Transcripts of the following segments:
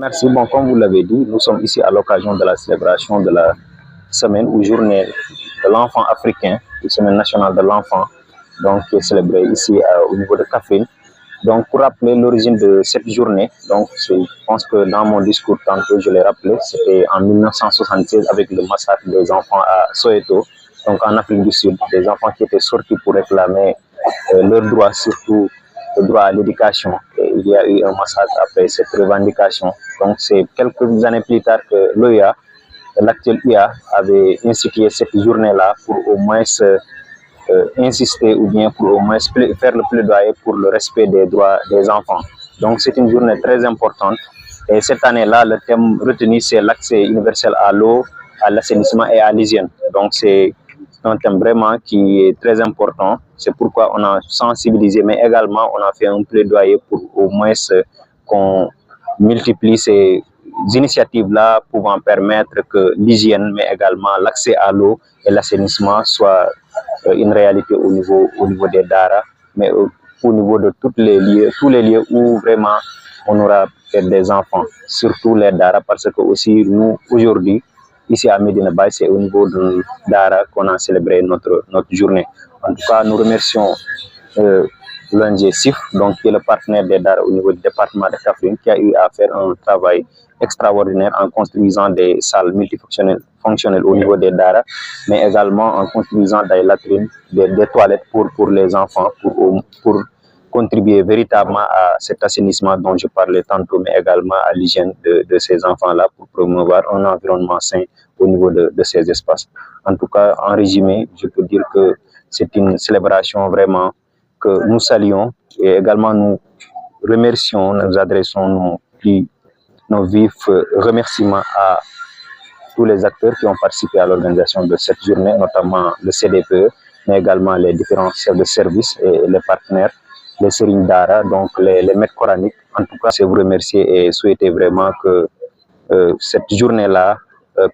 Merci. Bon, comme vous l'avez dit, nous sommes ici à l'occasion de la célébration de la semaine ou journée de l'enfant africain, la semaine nationale de l'enfant, donc qui est célébrée ici au niveau de Kaffrine. Donc, pour rappeler l'origine de cette journée, donc je pense que dans mon discours tantôt, je l'ai rappelé, c'était en 1976 avec le massacre des enfants à Soweto, donc en Afrique du Sud, des enfants qui étaient sortis pour réclamer leurs droits, surtout le droit à l'éducation. Et il y a eu un massacre après cette revendication. Donc, c'est quelques années plus tard que l'OIA, l'actuel IA, avait institué cette journée-là pour au moins insister ou bien pour au moins faire le plaidoyer pour le respect des droits des enfants. Donc c'est une journée très importante et cette année-là, le thème retenu, c'est l'accès universel à l'eau, à l'assainissement et à l'hygiène. Donc c'est un thème vraiment qui est très important. C'est pourquoi on a sensibilisé, mais également on a fait un plaidoyer pour au moins qu'on multiplie ces initiatives-là pouvant permettre que l'hygiène, mais également l'accès à l'eau et l'assainissement soient une réalité au niveau des Dara, mais au niveau de tous les lieux où vraiment on aura des enfants, surtout les Dara, parce que aussi nous, aujourd'hui, ici à Medina Baye, c'est au niveau de Dara qu'on a célébré notre journée. En tout cas, nous remercions l'ONG SIF, donc qui est le partenaire des Dara au niveau du département de Kaffrine, qui a eu à faire un travail extraordinaire en construisant des salles multifonctionnelles au niveau des Dara, mais également en construisant des latrines, des toilettes pour les enfants, pour contribuer véritablement à cet assainissement dont je parlais tantôt, mais également à l'hygiène de ces enfants-là pour promouvoir un environnement sain au niveau de ces espaces. En tout cas, en résumé, je peux dire que c'est une célébration vraiment que nous saluons et également nous remercions, nous adressons nos vifs remerciements à tous les acteurs qui ont participé à l'organisation de cette journée, notamment le CDPE, mais également les différents chefs de service et les partenaires, les Serigne Dara, donc les maîtres coraniques. En tout cas, c'est vous remercier et souhaiter vraiment que cette journée-là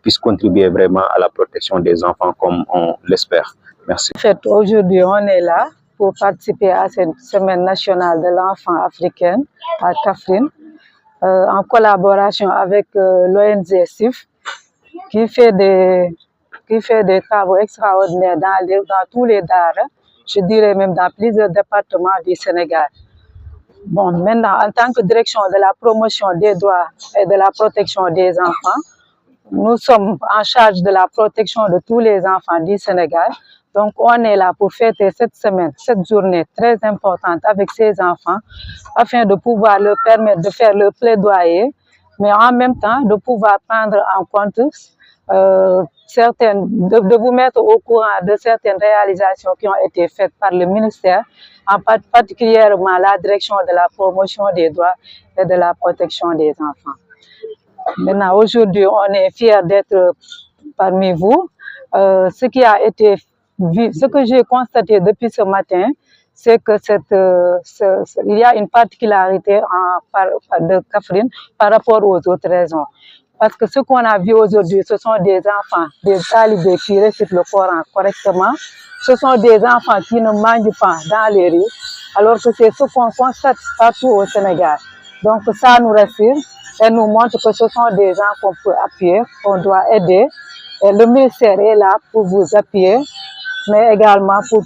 puisse contribuer vraiment à la protection des enfants comme on l'espère. Merci. En fait, aujourd'hui, on est là pour participer à cette semaine nationale de l'enfant africain à Kaffrine, en collaboration avec l'ONG SIF, qui fait des travaux extraordinaires dans tous les Dara, je dirais même dans plusieurs départements du Sénégal. Bon, maintenant, en tant que direction de la promotion des droits et de la protection des enfants, nous sommes en charge de la protection de tous les enfants du Sénégal. Donc, on est là pour fêter cette semaine, cette journée très importante avec ces enfants, afin de pouvoir leur permettre de faire le plaidoyer, mais en même temps de pouvoir prendre en compte de vous mettre au courant de certaines réalisations qui ont été faites par le ministère, en particulièrement la direction de la promotion des droits et de la protection des enfants. Maintenant, aujourd'hui, on est fiers d'être parmi vous. Ce que j'ai constaté depuis ce matin, c'est que il y a une particularité de Kaffrine par rapport aux autres régions. Parce que ce qu'on a vu aujourd'hui, ce sont des enfants, des talibés qui récitent le Coran correctement. Ce sont des enfants qui ne mangent pas dans les rues, alors que c'est ce qu'on constate partout au Sénégal. Donc ça nous rassure et nous montre que ce sont des gens qu'on peut appuyer, qu'on doit aider. Et le ministère est là pour vous appuyer, mais également pour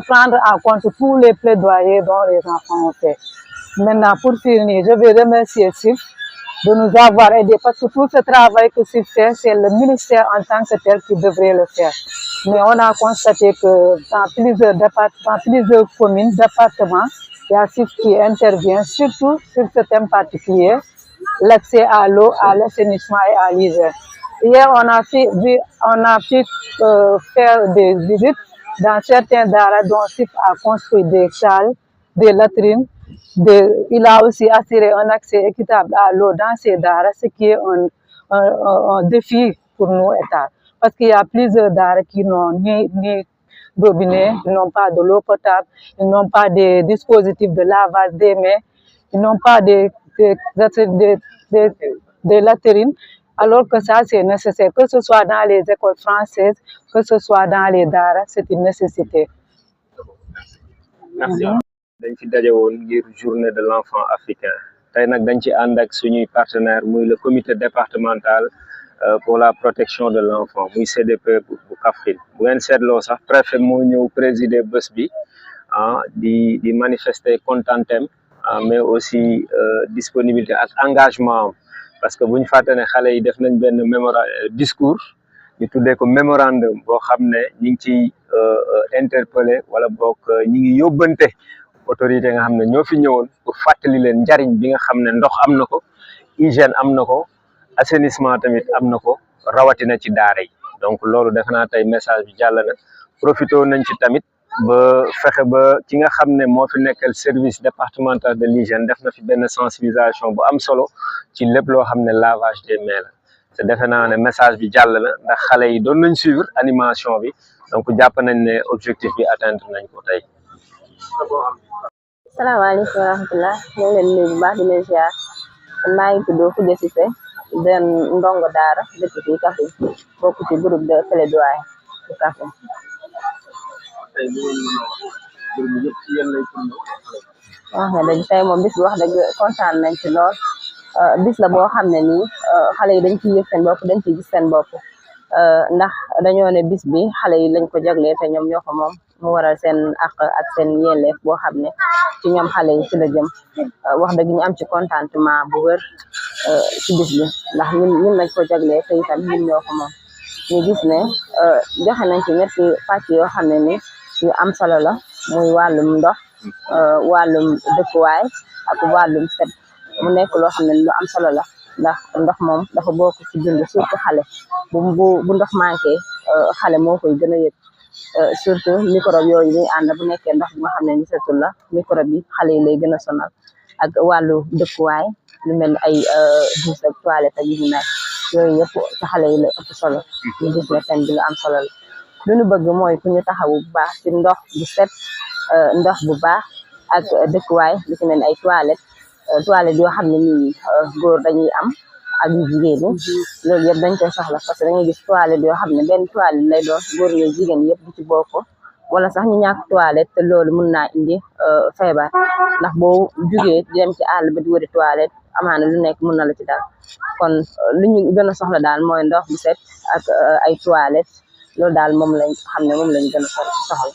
prendre en compte tous les plaidoyers dont les enfants ont fait. Maintenant, pour finir, je vais remercier SIF de nous avoir aidés, parce que tout ce travail que SIF fait, c'est le ministère en tant que tel qui devrait le faire. Mais on a constaté que dans plusieurs communes, départements, il y a SIF qui intervient, surtout sur ce thème particulier, l'accès à l'eau, à l'assainissement et à l'hygiène. Hier, on a pu faire des visites dans certains Dara dont SIF a construit des salles, des latrines. Il a aussi assuré un accès équitable à l'eau dans ces Dara, ce qui est un défi pour nous, État. Parce qu'il y a plusieurs Dara qui n'ont ni robinet, ils n'ont pas de l'eau potable, ils n'ont pas de dispositifs de lavage des mains, ils n'ont pas de latrines, alors que ça c'est nécessaire, que ce soit dans les écoles françaises, que ce soit dans les Dara, c'est une nécessité. Merci. Dañ fi daje woon ngir journée de l'enfant africain tey nag dañ ci ànd ak suñuy partenaire muy le comité départemental pour la protection de l'enfant muy CDP bu Kaffrine bu ngeen seetloo sax préfet moo ñëw présider bés bi di manifester contentem mais aussi disponibilité ak engagement parce que bu ñu fàtte ne xale yi def nañ benn discours ñu tuddee ko mémorandum boo xam ne ñi ngi ciy interpellé wala boog ñi ngi yóbbante autorité nga xam ne ñoo fi ñëwoon pour fàttali leen njariñ bi nga xam ne ndox am na ko hygiène am na ko assainissement tamit am na ko rawatina ci daara yi donc loolu defe naa tey message bi jàll na profité nañ ci tamit ba fexe ba ki nga xam ne moo fi nekkal service départemental de l'hygiène def na fi benn sensibilisation bu am solo ci lépp loo xam ne lavage des mains la te defe naa ne message bi jàll na ndax xale yi doon nañ suivre animation bi donc jàpp nañ ne objectif bi atteindre nañ ko tey. salaamaaleykum wa rahmatulah ñu ngi leen nuyu bu baax di leen ziar maa ngi tudd Khoudia Cissé den ndongo daara dëkk fii Kaffrine bokk ci groupe de plaidoyer bu Kaffrine. wax nga dëgg tey moom bis bi wax dëgg kontaan nañ ci lool bis la boo xam ne nii xale yi dañ ciy yëg seen bopp dañ ciy gis seen bopp ndax dañoo ne bis bi xale yi lañ ko jaglee te ñoom ñoo ko moom mu waral seen àq ak seen yelleef boo xam ne ci ñoom xale yi ci la jëm wax dëgg ñu am ci contentement bu wër ci bis bi ndax ñun lañ ko jaglee te itam ñun ñoo ko moom ñu gis ne joxe nañ ci ñetti pàcc yoo xam ne ni yu am solo la muy wàllum ndox wàllum dëkkuwaay ak wàllum set mu nekk loo xam ne lu am solo la ndax ndox moom dafa bokk ci dund surtout xale bu ndox manqué xale moo koy gën a yëg surtout microbe yooyu muy ànd bu nekkee ndox bi nga xam ne ni setul la microbe yi xale yi lay gën a sonal ak wàllu dëkkuwaay lu mel ni ay douche ak toilette ak yu ñu nekk yooyu yëpp ci xale yi la ëpp solo ñu gis ne thème bi lu am solo la lu ñu bëgg mooy ku ñu taxawu bu baax ci ndox bu set ndox bu baax ak dëkkuwaay lu ci mel ni ay toilette yoo xam ne nii góor dañuy am ak yu jigéen ñi loolu yëpp dañ koy soxla parce que dañuy gis toilette yoo xam ne benn toilette lay doon góor ñi jigéen yëpp di ci bokk wala sax ñu ñàkk toilette te loolu mun naa indi feebar ndax boo jugee di dem ci àll ba di wëri toilette amaana lu nekk mun na la ci dal kon lu ñu gën a soxla daal mooy ndox bu set ak ay toilette loolu daal moom lañ xam ne moom lañ gën a soxla